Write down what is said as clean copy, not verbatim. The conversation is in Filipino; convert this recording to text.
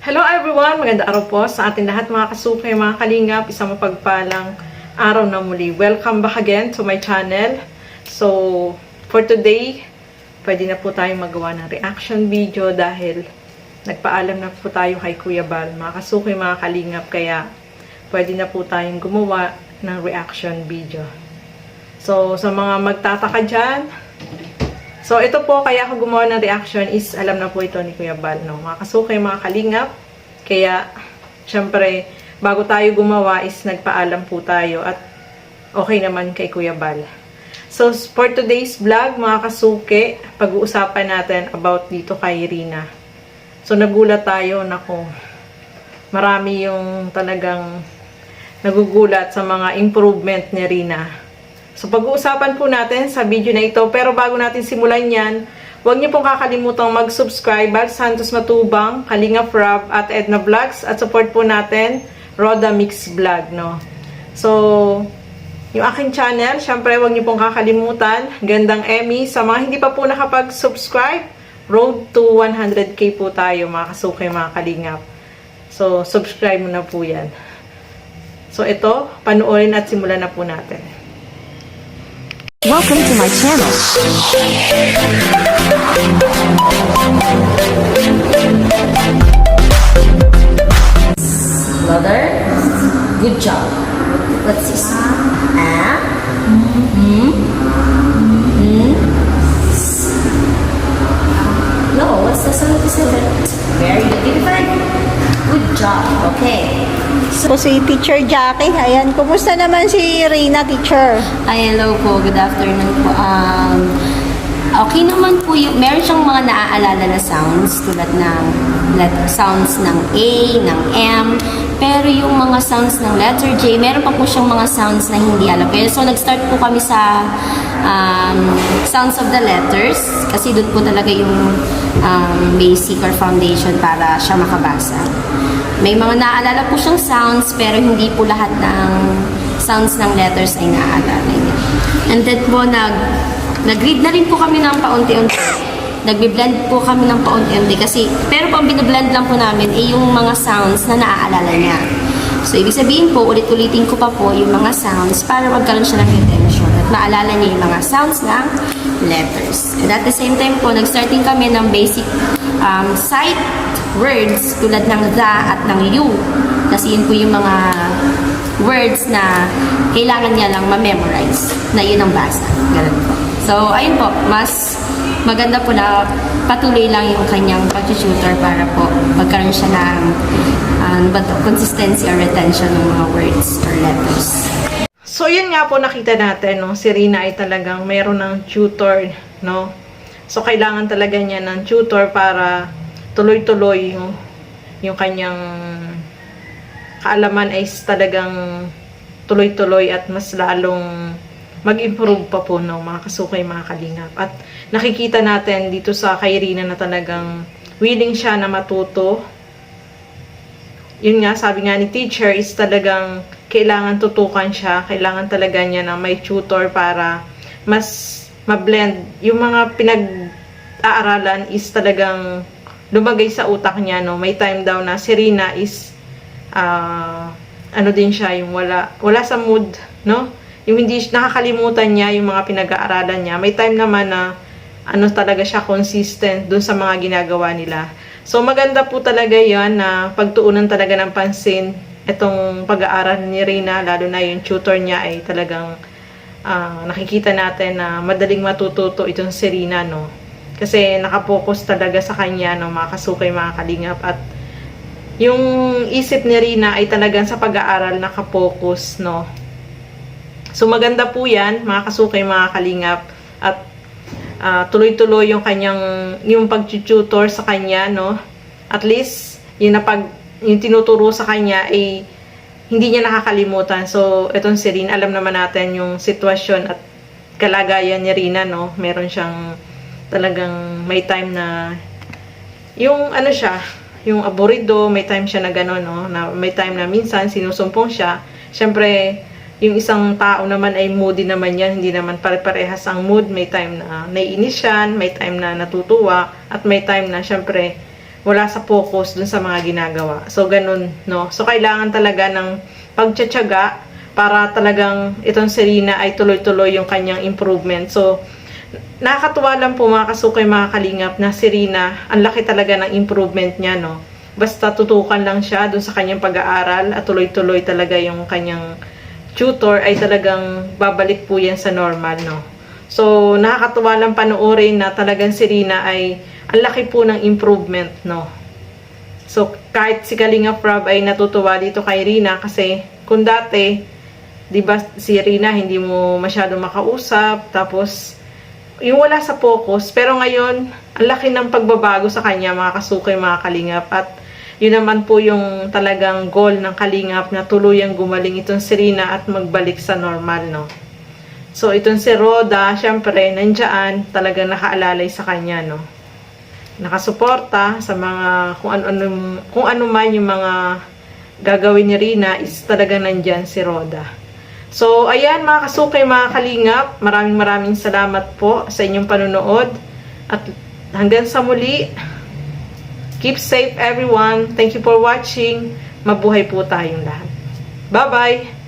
Hello everyone! Magandang araw po sa ating lahat mga kasukay, mga kalingap. Isang mapagpalang araw na muli. Welcome back again to my channel. So, for today, pwede na po tayong magawa ng reaction video dahil nagpaalam na po tayo kay Kuya Bal. Mga kasukay, mga kalingap, kaya pwede na po tayong gumawa ng reaction video. So, sa mga magtataka dyan, so, ito po, kaya ako gumawa ng reaction is, alam na po ito ni Kuya Bal, no? Mga kasukay, mga kalingap. Kaya, syempre, bago tayo gumawa is nagpaalam po tayo at okay naman kay Kuya Bal. So, for today's vlog, mga kasuke, pag-uusapan natin about dito kay Rina. So, nagulat tayo, naku, marami yung talagang nagugulat sa mga improvement ni Rina. So, pag-uusapan po natin sa video na ito. Pero bago natin simulan yan, huwag niyo pong kakalimutang mag-subscribe at Santos Matubang, Kalinga Frab at Edna Vlogs. At support po natin, Roda Mix Vlog, no? So, yung aking channel, syempre huwag niyo pong kakalimutan. Gandang Emmy. Sa mga hindi pa po nakapag-subscribe, road to 100k po tayo, mga kasukay, mga kalingap. So, subscribe mo na po yan. So, ito, panuorin at simulan na po natin. Welcome to my channel. Mother, good job. Let's see. No, what's the sound of the seven? Very good. Good job. Okay. So, si Teacher Jackie, ayan, kumusta naman si Rina, teacher? Hi, hello po. Good afternoon po. Okay naman po yung, meron siyang mga naaalala na sounds tulad ng sounds ng A, ng M, pero yung mga sounds ng letter J, meron pa po siyang mga sounds na hindi alam. Pero so, nag-start po kami sa sounds of the letters kasi doon po talaga yung basic or foundation para siya makabasa. May mga naaalala po siyang sounds, pero hindi po lahat ng sounds ng letters ay naaalala niya. And then po, nag-read na rin po kami ng paunti-unti. Nagbi-blend po kami ng paunti-unti kasi, pero po ang binablend lang po namin ay yung mga sounds na naaalala niya. So, ibig sabihin po, ulit-ulitin ko pa po yung mga sounds para magkaroon siya ng retention at maalala niya yung mga sounds ng letters. And at the same time po, nag-starting kami ng basic sight words tulad ng the at ng you. Kasi yun po yung mga words na kailangan niya lang ma-memorize na yun ang basa. Ganun po. So, ayun po, mas maganda po na patuloy lang yung kanyang pag-tutor para po magkaroon siya ng consistency or retention ng mga words or letters. So, yun nga po nakita natin, no? Si Rina ay talagang mayroon ng tutor, no? So, kailangan talaga niya ng tutor para tuloy-tuloy yung kanyang kaalaman ay talagang tuloy-tuloy at mas lalong mag-improve pa po, no, mga kasukay, mga kalingap. At nakikita natin dito sa kay Rina na talagang willing siya na matuto. Yun nga, sabi nga ni teacher is talagang kailangan tutukan siya, kailangan talaga niya na may tutor para mas ma-blend. Yung mga pinag-aaralan is talagang lumagay sa utak niya, no. May time daw na si Rina is ano din siya, yung wala sa mood, no. Yung hindi nakakalimutan niya yung mga pinag-aaralan niya. May time naman na ano talaga siya consistent dun sa mga ginagawa nila. So maganda po talaga 'yan na pagtuunan talaga ng pansin itong pag-aaral ni Rina, lalo na yung tutor niya ay talagang nakikita natin na madaling matututo itong si Rina, no. Kasi nakapokus talaga sa kanya, no, mga kasukay, mga kalingap. At yung isip ni Rina ay talagang sa pag-aaral nakapokus, no. So maganda po yan, mga kasukay, mga kalingap. At tuloy-tuloy yung yung pag-tutor sa kanya, no. At least, yung tinuturo sa kanya ay hindi niya nakakalimutan. So, itong si Rina, alam naman natin yung sitwasyon at kalagayan ni Rina, no. Meron siyang talagang may time na yung ano siya, yung aburido, may time siya na gano'n, no, na may time na minsan sinusumpong siya. Siyempre, yung isang tao naman ay moody naman yan, hindi naman pare-parehas ang mood. May time na naiinis siya, may time na natutuwa, at may time na siyempre wala sa focus dun sa mga ginagawa. So, ganun, no? So, kailangan talaga ng pagtsatsaga para talagang itong si Rina ay tuloy-tuloy yung kanyang improvement. So, nakakatuwa lang po mga kasukay, mga kalingap, na si Rina, ang laki talaga ng improvement niya, no? Basta tutukan lang siya dun sa kanyang pag-aaral at tuloy-tuloy talaga yung kanyang tutor ay talagang babalik po yan sa normal, no? So, nakakatuwa lang panoorin na talagang si Rina ay ang laki po ng improvement, no? So, kahit si Kalingap Rob ay natutuwa dito kay Rina kasi kung dati, di ba si Rina hindi mo masyado makausap, tapos yung wala sa focus, pero ngayon, ang laki ng pagbabago sa kanya, mga kasukay, mga kalingap, at yun naman po yung talagang goal ng kalingap na tuluyang gumaling itong si Rina at magbalik sa normal, no? So, itong si Roda, syempre, nandyan, talagang nakaalalay sa kanya, no? Nakasuporta sa mga, kung ano man yung mga gagawin ni Rina, is talagang nandyan si Roda. So, ayan mga kasukay, mga kalingap, maraming salamat po sa inyong panunood. At hanggang sa muli, keep safe everyone. Thank you for watching. Mabuhay po tayong lahat. Bye-bye!